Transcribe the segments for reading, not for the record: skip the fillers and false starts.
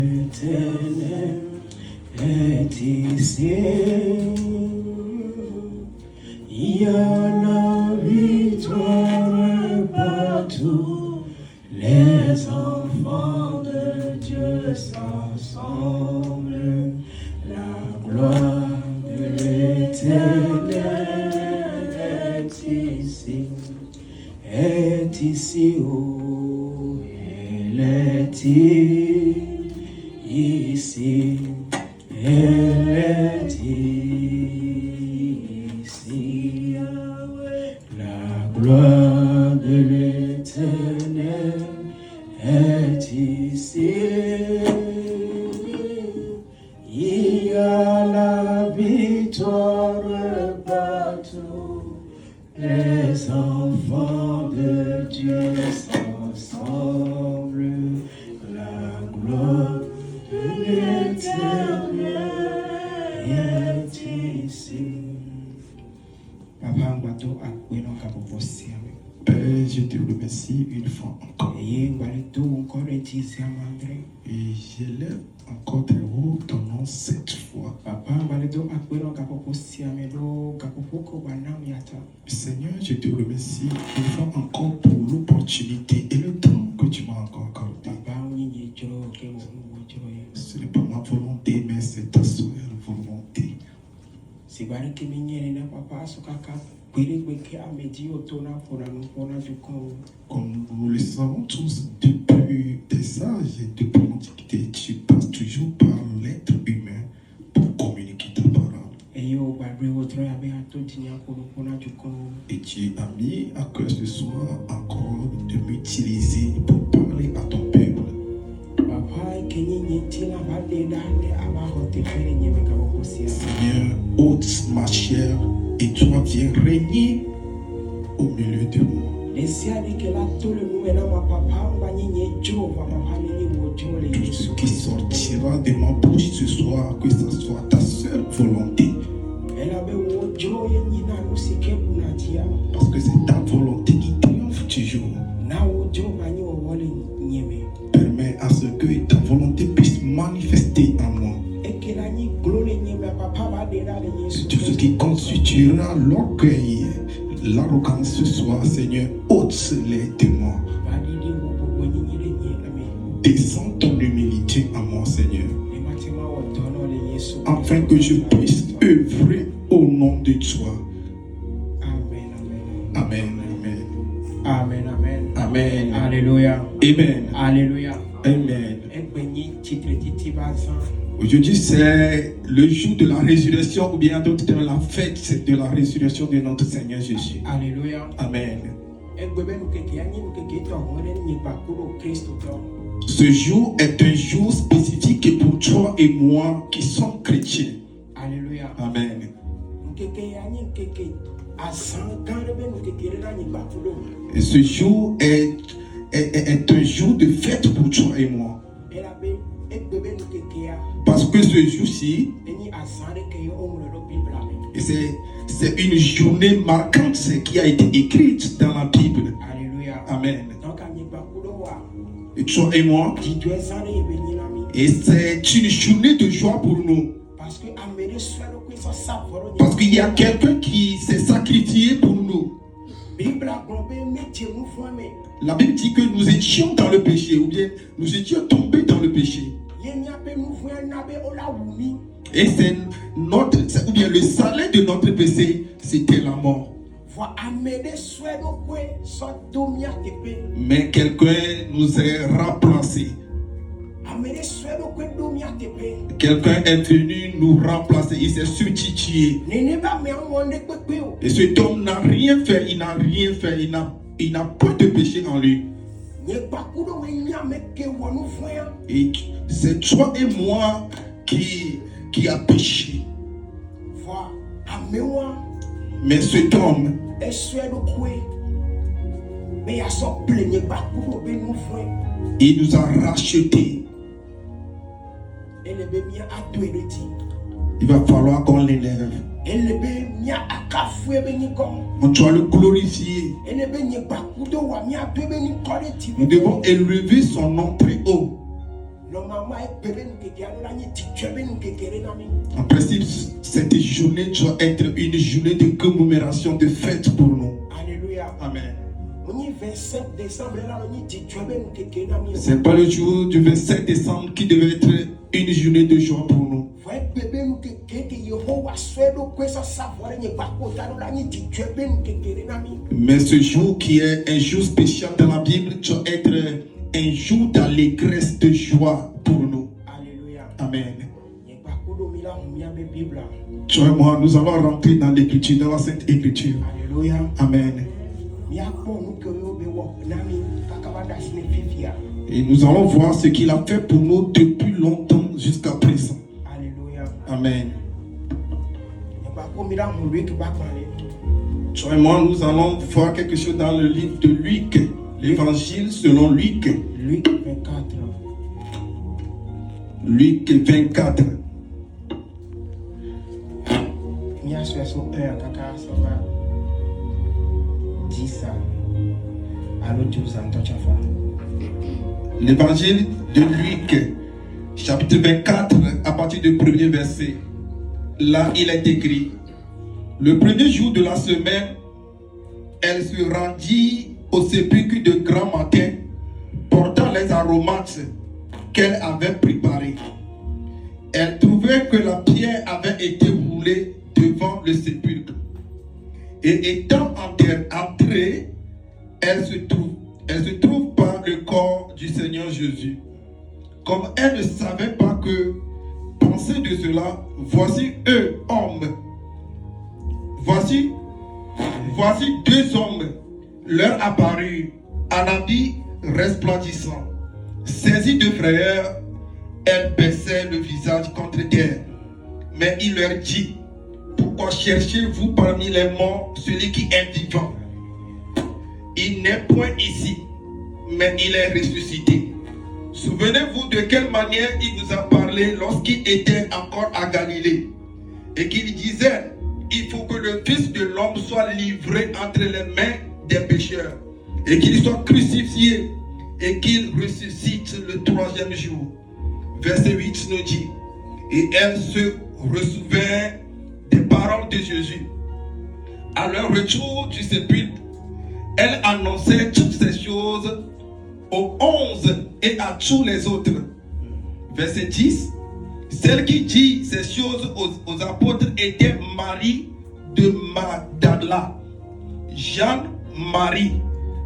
L'Éternel est ici. Il y a la victoire partout. Les enfants de Dieu s'assemblent. La gloire de l'Éternel est ici. Est ici, oh, elle est ici, elle est ici. La gloire de l'Éternel est ici. Il y a la victoire partout. Les enfants de Dieu s'assemblent. La gloire de l'Éternel est ici. Papa, Père, je te remercie une fois encore. Et j'élève encore très haut ton nom cette fois. Seigneur, je te remercie une fois encore pour l'opportunité et le temps que tu m'as encore accordé. Ce n'est pas ma volonté, mais c'est ta seule volonté. Comme nous le savons tous, depuis des âges et depuis l'Antiquité, tu passes toujours par l'être humain pour communiquer ta parole. Et tu as mis à cœur ce soir encore de m'utiliser pour parler à ton peuple. Seigneur, ôte ma chair et toi viens régner au milieu de moi. Tout ce qui sortira de ma bouche ce soir, que ce soit ta seule volonté. Parce que c'est ta volonté qui triomphe toujours. Permets à ce que ta volonté puisse manifester en moi. Tout ce qui constituera l'orgueil, l'arrogance ce soir, Seigneur, ôte-les de moi. Descends ton humilité en moi, Seigneur, afin que je puisse œuvrer au nom de toi. Amen, amen. Amen, amen. Amen. Alléluia. Amen. Alléluia. Amen. Aujourd'hui, c'est le jour de la résurrection, ou bien d'autres termes, la fête de la résurrection de notre Seigneur Jésus. Alléluia. Amen. Ce jour est un jour spécifique pour toi et moi qui sommes chrétiens. Alléluia. Amen. Et ce jour est un jour de fête pour toi et moi. Parce que ce jour-ci, c'est une journée marquante qui a été écrite dans la Bible. Alléluia. Amen. Et toi et moi, et c'est une journée de joie pour nous. Parce qu'il y a quelqu'un qui s'est sacrifié pour nous. La Bible dit que nous étions dans le péché, ou bien nous étions tombés dans le péché. Et c'est ou bien le salaire de notre péché, c'était la mort. Mais quelqu'un nous a remplacés. Quelqu'un est venu nous remplacer, il s'est substitué. Et cet homme n'a rien fait, il n'a rien fait, il n'a pas de péché en lui. Et c'est toi et moi qui a péché. Mais cet homme, il nous a rachetés. Il va falloir qu'on l'élève. On doit le glorifier. Nous devons élever son nom très haut. En principe, cette journée doit être une journée de commémoration, de fête pour nous. Alléluia. Amen. 25 décembre là, C'est pas le jour du 25 décembre qui devait être une journée de joie pour nous. Mais ce jour qui est un jour spécial dans la Bible doit être un jour d'allégresse, de joie pour nous. Alléluia. Amen. Toi et moi, nous allons rentrer dans l'écriture, dans la Sainte Écriture. Alléluia. Amen. Et nous allons voir ce qu'il a fait pour nous depuis longtemps jusqu'à présent. Alléluia. Amen. Toi et moi, nous allons voir quelque chose dans le livre de Luc, l'évangile selon Luc. Luc 24. Luc 24. L'évangile de Luc, chapitre 24, à partir du premier verset. Là, il est écrit: le premier jour de la semaine, elle se rendit au sépulcre de grand matin, portant les aromates qu'elle avait préparés. Elle trouvait que la pierre avait été roulée devant le sépulcre. Et étant entrée, elle se trouve pas le corps du Seigneur Jésus. Comme elle ne savait pas que penser de cela, voici deux hommes leur apparurent en habit resplendissant. Saisie de frayeur, elle baissait le visage contre terre. Mais il leur dit: pourquoi cherchez-vous parmi les morts celui qui est vivant? Il n'est point ici, mais il est ressuscité. Souvenez-vous de quelle manière il vous a parlé lorsqu'il était encore à Galilée, et qu'il disait: il faut que le Fils de l'homme soit livré entre les mains des pécheurs, et qu'il soit crucifié, et qu'il ressuscite le troisième jour. Verset 8 nous dit: et elle se ressouvint des paroles de Jésus. À leur retour du sépulcre, elle annonçait toutes ces choses aux 11 et à tous les autres. Verset 10. Celle qui dit ces choses aux apôtres était Marie de Magdala, Jeanne, Marie,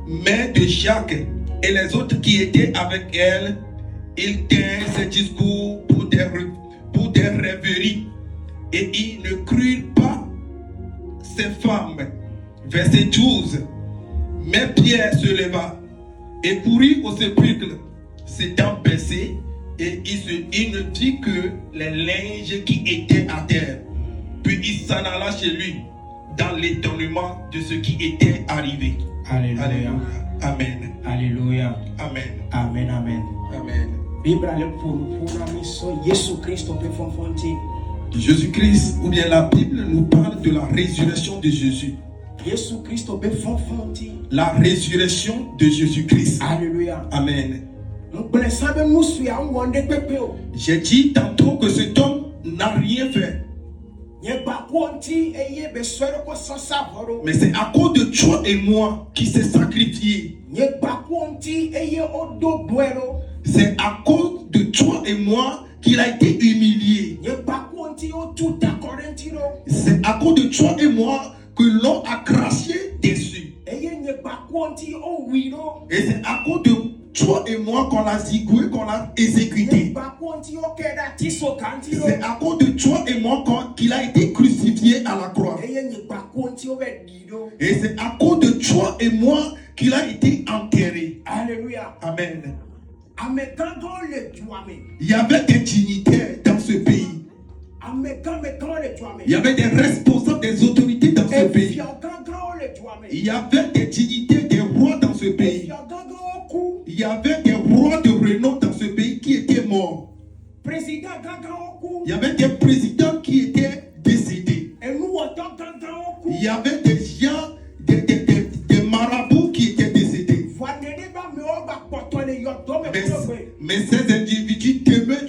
mère de Jacques, et les autres qui étaient avec elle. Ils tinrent ces discours pour des rêveries, et ils ne crurent pas ces femmes. Verset 12. Mais Pierre se leva et courut au sépulcre, s'étant baissé, et il ne vit que les linges qui étaient à terre. Puis il s'en alla chez lui dans l'étonnement de ce qui était arrivé. Alléluia. Alléluia. Amen. Alléluia. Amen. Amen. Amen. Amen. Bible pour Jésus-Christ peut fonfonter. Jésus-Christ, ou bien la Bible nous parle de la résurrection de Jésus. Jésus-Christ peut fonfonter. La résurrection de Jésus-Christ. Alléluia. Amen. J'ai dit tantôt que cet homme n'a rien fait. Mais c'est à cause de toi et moi qui s'est sacrifié. C'est à cause de toi et moi qu'il a été humilié. C'est à cause de toi et moi que l'on a craché dessus. Et c'est à cause de toi et moi qu'on a zigoué, qu'on a exécuté. C'est à cause de toi et moi qu'il a été crucifié à la croix. Et c'est à cause de toi et moi qu'il a été enterré. Alléluia. Amen. Il y avait des dignitaires dans ce pays. Il y avait des responsables, des autorités dans ce pays. Il y avait des dignitaires, des rois dans ce pays. Il y avait des rois de renom dans ce pays qui étaient morts. Il y avait des présidents qui étaient décédés. Il y avait des gens, des marabouts qui étaient décédés. Mais ces individus tenaient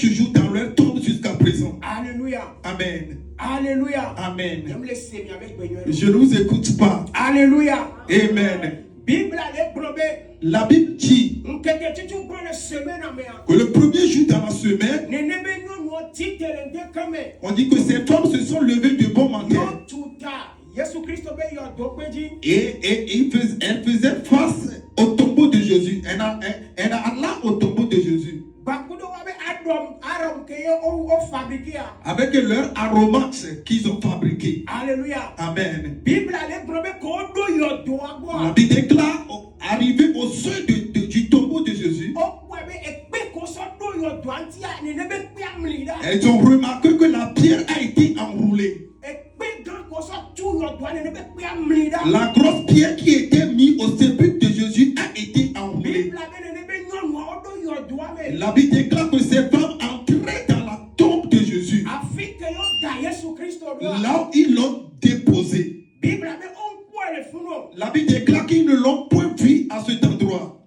Amen. Alléluia. Amen. J'aime les semer avec Benoît. Je ne vous écoute pas. Alléluia. Amen. Bible allait promettre. La Bible dit que le premier jour dans la semaine, on dit que ces femmes se sont levées de bon matin. Et elles faisaient face au tombeau de Jésus. Elle alla au tombeau de Jésus. Avec leur aromates qu'ils ont fabriqué. Alléluia. Amen. La La Bible déclare, arrivé au seuil du tombeau de Jésus, elles ont remarqué que la pierre a été enroulée. La grosse pierre qui était mise au sépulcre de Jésus a été enroulée. La Bible déclare que ces femmes entraient dans la tombe de Jésus, là où ils l'ont déposé. La Bible déclare qu'ils ne l'ont point vu à cet endroit.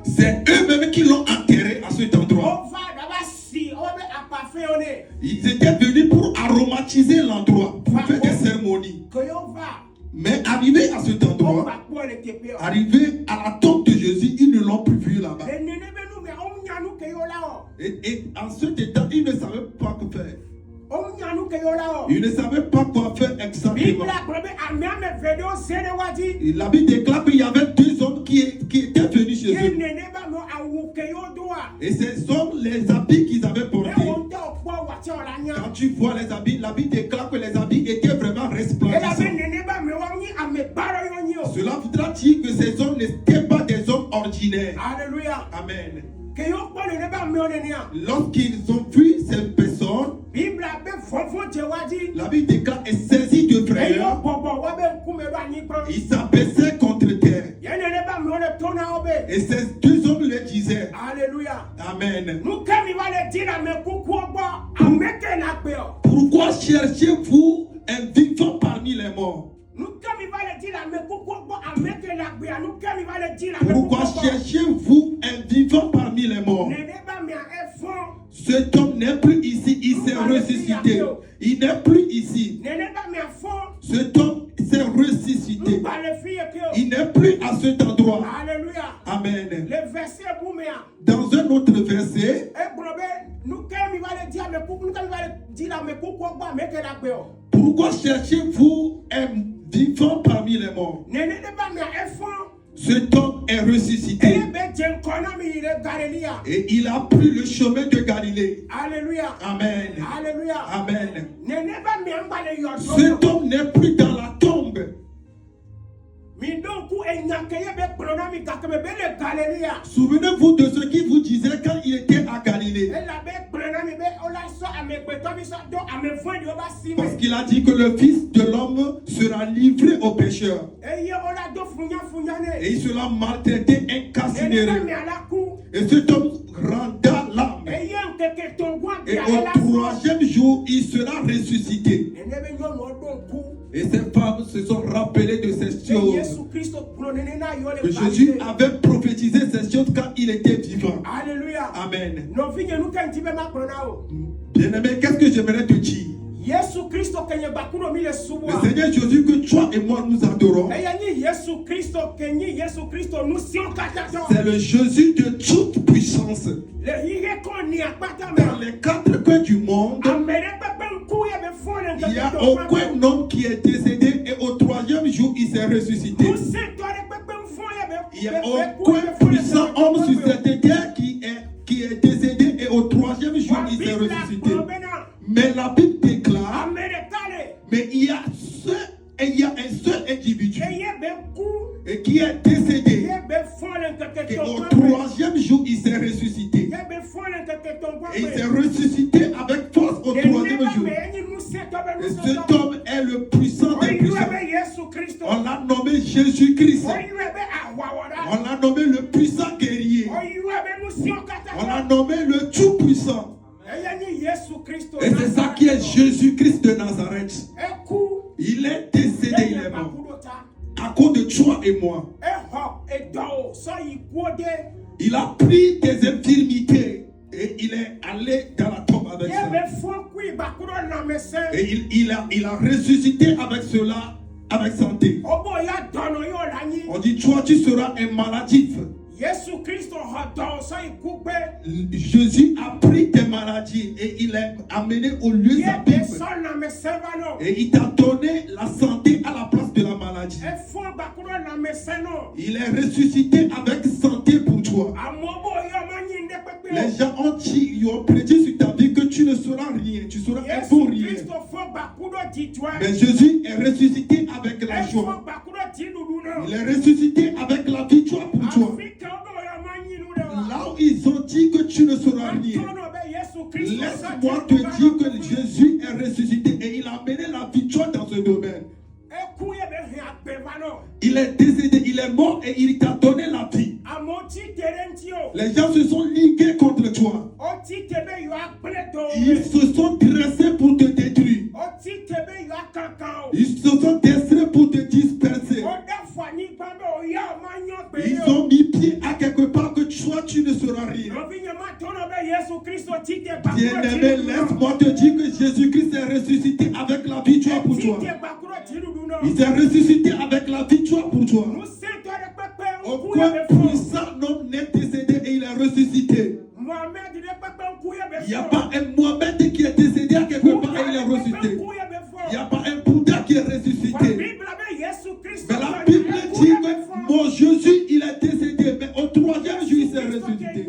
C'est eux-mêmes qui l'ont enterré à cet endroit. Ils étaient venus pour aromatiser l'endroit, pour faire des cérémonies. Mais arrivé à cet endroit, arrivé à la tombe de Jésus, ils ne l'ont plus vu là-bas. Et en ce temps, ils ne savaient pas quoi faire. Ils ne savaient pas quoi faire exactement. Et la Bible déclare qu'il y avait deux hommes qui étaient venus chez eux. Et ces hommes, les habits qu'ils avaient portés, quand tu vois les habits, la Bible déclare que les habits étaient vraiment resplendissants. Cela voudra dire que ces hommes n'étaient pas des hommes ordinaires. Alléluia. Amen. Lorsqu'ils ont vu ces personnes, la Bible déclare est saisie de frayeur. Ils s'abaissaient contre terre. Et ces deux hommes leur disaient, Alléluia. Amen. Pourquoi Pourquoi cherchez-vous un vivant parmi les morts? Pourquoi cherchez-vous un vivant parmi les morts? Cet homme n'est plus ici, il s'est ressuscité. Il n'est plus ici. Cet homme s'est ressuscité. Il n'est plus à cet endroit. Alléluia. Amen. Le verset Dans un autre verset, pourquoi cherchez-vous un vivant parmi les morts? Cet homme est ressuscité. Et il a pris le chemin de Galilée. Alléluia. Amen. Alléluia. Amen. Cet homme n'est plus dans la tombe. Souvenez-vous de ce qu'il vous disait quand il était à Galilée. Parce qu'il a dit que le Fils de l'homme sera livré aux pécheurs. Et il sera maltraité, incarcéré. Et cet homme rendra l'âme. Et au troisième jour, il sera ressuscité. Et ces femmes se sont rappelées de ces choses. Que Jésus avait prophétisé ces choses quand il était vivant. Alléluia. Amen. Bien-aimé, qu'est-ce que j'aimerais te dire? Le Seigneur Jésus que toi et moi nous adorons, c'est le Jésus de toute puissance. Dans les quatre coins du monde, il n'y a aucun homme qui est décédé et au troisième jour il s'est ressuscité. Il n'y a aucun puissant homme sur cette terre qui est décédé et au troisième jour il s'est ressuscité. Mais la Bible déclare, mais il y a un seul individu et qui est décédé et au troisième jour il s'est ressuscité. Et il s'est ressuscité avec force au troisième jour. Et cet homme est le puissant des puissants. On l'a nommé Jésus-Christ. On l'a nommé le puissant guerrier. On l'a nommé le tout-puissant. Et c'est ça qui est Jésus-Christ de Nazareth. Il est décédé, il est mort. À cause de toi et moi. Il a pris tes infirmités et il est allé dans la tombe avec ça. Et il a ressuscité avec cela, avec santé. On dit, toi, tu seras un maladif. Jésus a pris tes maladies et il est amené au lieu d'abîme. Et il t'a donné la santé à la place de la maladie. Il est ressuscité avec santé pour toi. Les gens ont dit, ils ont prédit sur ta vie que tu ne seras rien, tu seras un pour rien. Mais Jésus est ressuscité avec la joie. Il est ressuscité avec la victoire pour toi. Là où ils ont dit que tu ne seras rien, laisse-moi te dire que Jésus est ressuscité et il a amené la victoire dans ce domaine. Il est décédé, il est mort et il t'a donné la vie. Les gens se sont ligués contre toi. Ils se sont dressés pour te détruire. Ils se sont dressés pour te disperser. Ils ont mis pied à quelque part que toi tu ne seras rien. Bien-aimé, laisse-moi te dire que Jésus-Christ est ressuscité avec la victoire pour toi. Il s'est ressuscité avec la victoire pour toi. Aucun puissant homme n'est décédé et il est ressuscité. Il n'y a pas un Mohamed qui est décédé à quelque part et il est ressuscité. Il n'y a pas un Bouddha qui est ressuscité. Mais la Bible dit que mon Jésus, il est décédé, mais au troisième jour, il s'est ressuscité.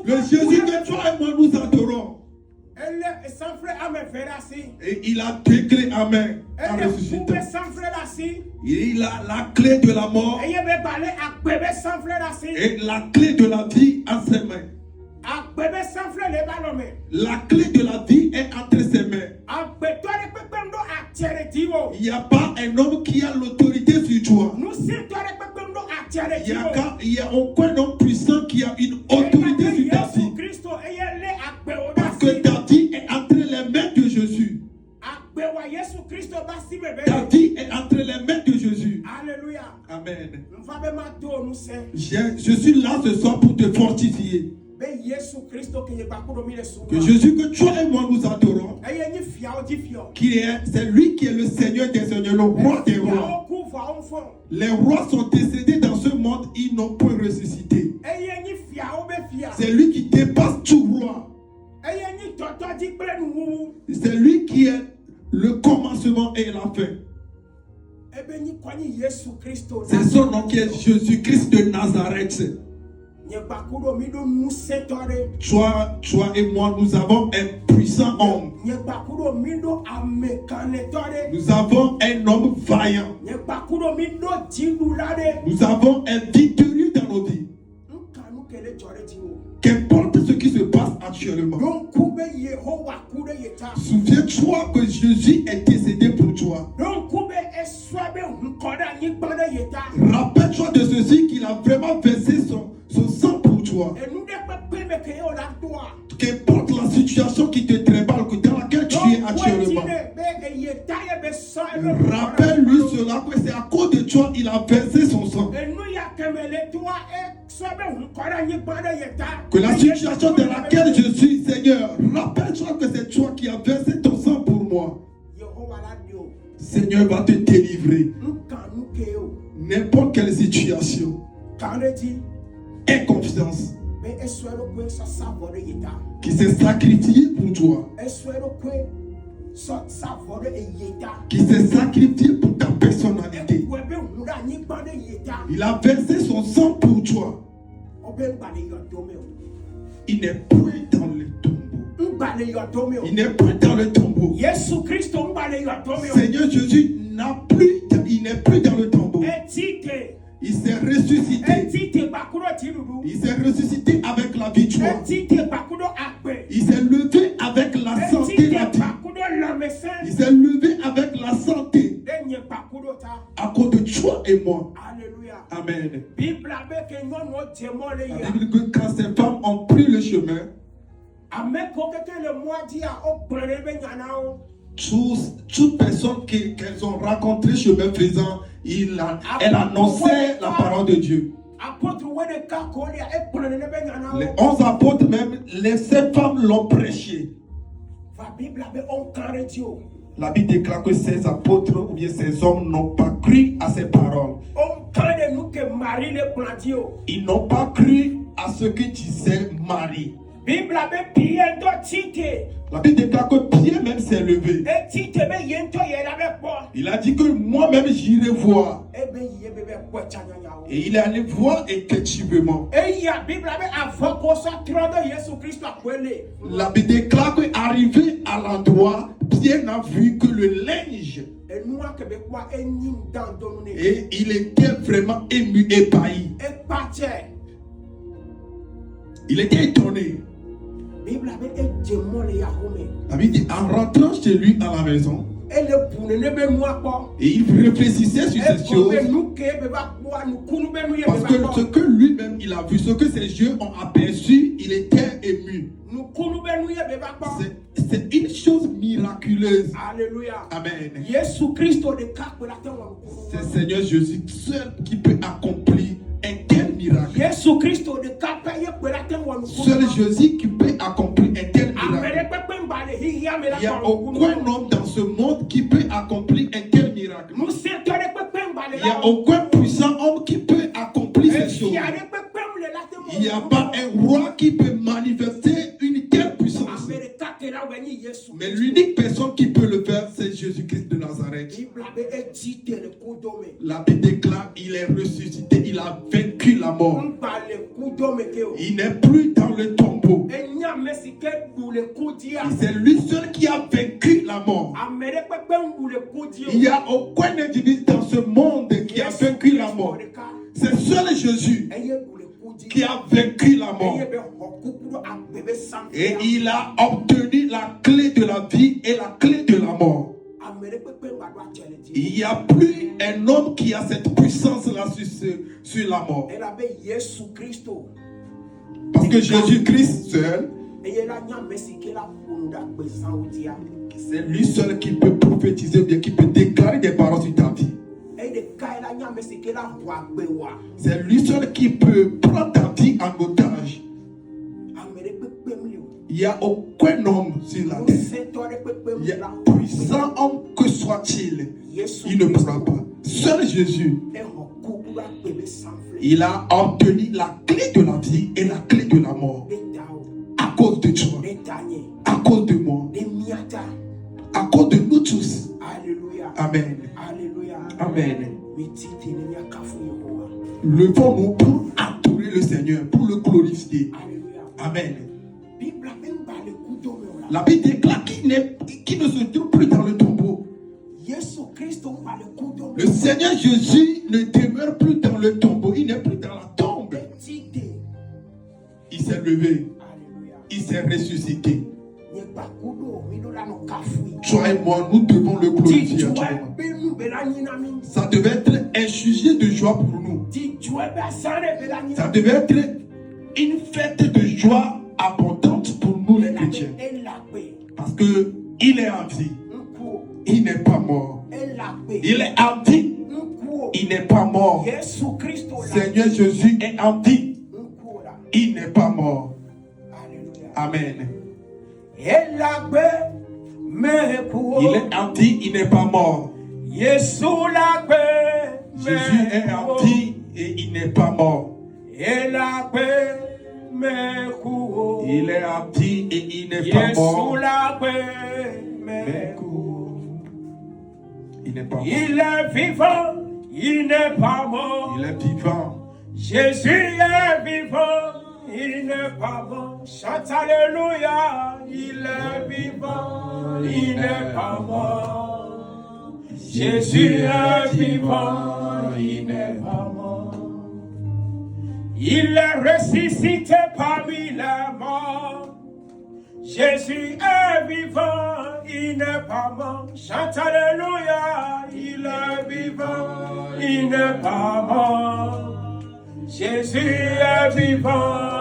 Le Jésus que toi et moi nous adorons. Et il a déclaré Amen en ressuscitant. Il a la clé de la mort et la clé de la vie en ses mains. La clé de la vie est entre ses mains. Il n'y a pas un homme qui a l'autorité sur toi. Il y a aucun homme puissant qui a une autorité sur ta vie. Parce que ta vie est entre les mains de Jésus. Ta vie est entre les mains de Jésus. Alléluia. Amen. Je suis là ce soir pour te fortifier. Que Jésus que toi et moi nous adorons, c'est lui qui est le Seigneur des Seigneurs, le roi des rois. Les rois sont décédés dans ce monde, ils n'ont point ressuscité. C'est lui qui dépasse tout roi. C'est lui qui est le commencement et la fin. C'est son nom qui est Jésus-Christ de Nazareth. Toi et moi, nous avons un puissant homme. Nous avons un homme vaillant. Nous avons un victorieux dans nos vies. Qu'importe ce qui se passe actuellement, souviens-toi que Jésus est décédé pour toi. Rappelle-toi de ceci qu'il a vraiment versé son sang pour toi. Qu'importe la situation qui te tréballe, dans laquelle tu es actuellement, rappelle-lui cela, que c'est à cause de toi il a versé son sang. Que la situation dans laquelle je suis, Seigneur, rappelle-toi que c'est toi qui as versé ton sang pour moi. Seigneur va te délivrer. N'importe quelle situation. Aie confiance. Qui s'est sacrifié pour toi. Qui s'est sacrifié pour ta personnalité. Il a versé son sang pour toi. Il n'est point dans le tombeau. Il n'est point dans le tombeau. Seigneur Jésus il n'est plus dans le tombeau. Il s'est ressuscité. Il s'est ressuscité avec la victoire. Il s'est levé avec la santé. Il s'est levé avec la santé. À cause de toi et moi. Amen. La Bible dit que quand ces femmes ont pris le chemin, toute personne qu'elles ont rencontré chemin faisant, elle annonçait la parole de Dieu. Les 11 apôtres même, ces femmes l'ont prêché. La Bible déclare que ces apôtres ou bien ces hommes n'ont pas cru à ces paroles. Ils n'ont pas cru à ce que disait Marie. La Bible déclare que Pierre même s'est levé. Il a dit que moi-même j'irai voir. Et il est allé voir effectivement. La Bible déclare qu'arrivé à l'endroit, Pierre n'a vu que le linge. Et il était vraiment ému, ébahi. Il était étonné. La Bible dit, en rentrant chez lui à la maison, et il réfléchissait sur ces choses, parce que ce que lui-même il a vu, ce que ses yeux ont aperçu, il était ému. C'est une chose miraculeuse. Alléluia. Amen. C'est Seigneur Jésus seul qui peut accomplir un tel miracle. Seul Jésus qui peut accomplir un tel miracle. Il n'y a aucun homme dans ce monde qui peut accomplir un tel miracle. Il n'y a aucun puissant homme qui peut accomplir ces choses. Il n'y a pas un roi qui peut manifester une telle puissance. Mais l'unique personne qui peut le faire, c'est Jésus-Christ de Nazareth. La Bible déclare, il est ressuscité, il a vaincu la mort. Il n'est plus dans le tombeau. C'est lui seul qui a vaincu la mort. Il n'y a aucun individu dans ce monde qui a vaincu la mort. C'est seul Jésus qui a vaincu la mort. Et il a obtenu la clé de la vie et la clé de la mort. Il n'y a plus un homme qui a cette puissance-là sur la mort. Parce que Jésus-Christ seul, c'est lui seul qui peut prophétiser, bien qui peut déclarer des paroles sur ta vie. C'est lui seul qui peut prendre ta vie en otage. Il n'y a aucun homme sur la terre. Il y a puissant homme que soit-il, il ne pourra pas. Seul Jésus, il a obtenu la clé de la vie et la clé de la mort. À cause de toi, à cause de moi, à cause de nous tous. Amen. Amen. Levons-nous pour adorer le Seigneur, pour le glorifier. Amen. La Bible déclare qu'il ne se trouve plus dans le tombeau. Le Seigneur Jésus ne demeure plus dans le tombeau. Il n'est plus dans la tombe. Il s'est levé. Il s'est ressuscité. Toi et moi, nous devons le glorifier. Ça devait être un sujet de joie pour nous. Ça devait être une fête de joie abondante pour nous les chrétiens. Parce que il est en vie. Il n'est pas mort. Il est en vie. Il n'est pas mort. Seigneur Jésus est en vie. Il n'est pas mort. Amen. Il est en vie, il n'est pas mort. Jésus est en vie et il n'est pas mort. Il est en vie et il n'est pas mort. Il n'est pas mort. Il est vivant, il n'est pas mort. Il est vivant. Jésus est vivant, il n'est pas mort. Chante alléluia, il est vivant, il n'est pas mort. Jésus est vivant, il n'est pas mort. Il est ressuscité parmi les morts. Jésus est vivant, il n'est pas mort. Chante alléluia, il est vivant, il n'est pas mort. Jésus est vivant.